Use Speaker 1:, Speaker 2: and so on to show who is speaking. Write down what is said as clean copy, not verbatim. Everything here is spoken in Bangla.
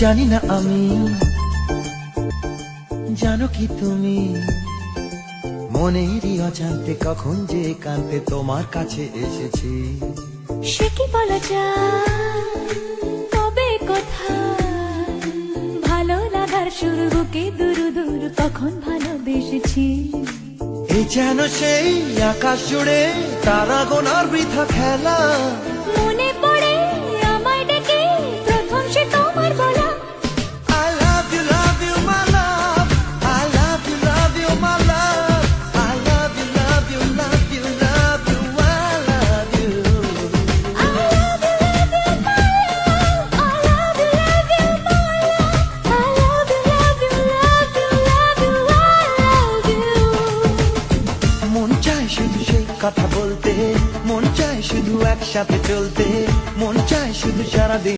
Speaker 1: জানি না আমি, জানো কি তুমি, মনেরই অজান্তে কখন যে কান্তে তোমার কাছে এসেছি।
Speaker 2: সে কি বলা যায়, তবে কোথায় ভালো লাগার শুরু, বুকে দুরু দুরু কখন ভালোবেসেছি।
Speaker 1: এই যেন সেই আকাশ জুড়ে তারা গোনার বৃথা খেলা,
Speaker 2: মনে পড়ে আমায় ডেকে প্রথম সে তোমার বলা।
Speaker 1: I love you, love you, my love. I love you, love you, my love. I love you, love you, love you, love you, I love you.
Speaker 2: I love you, love you, my love. I love you, love you, my love. I love you, love you, love you, love you, I love you.
Speaker 1: মন চায় শুধু সেই কথা বলতে, মন চায় শুধু একসাথে চলতে, মন চায় শুধু সারাদিন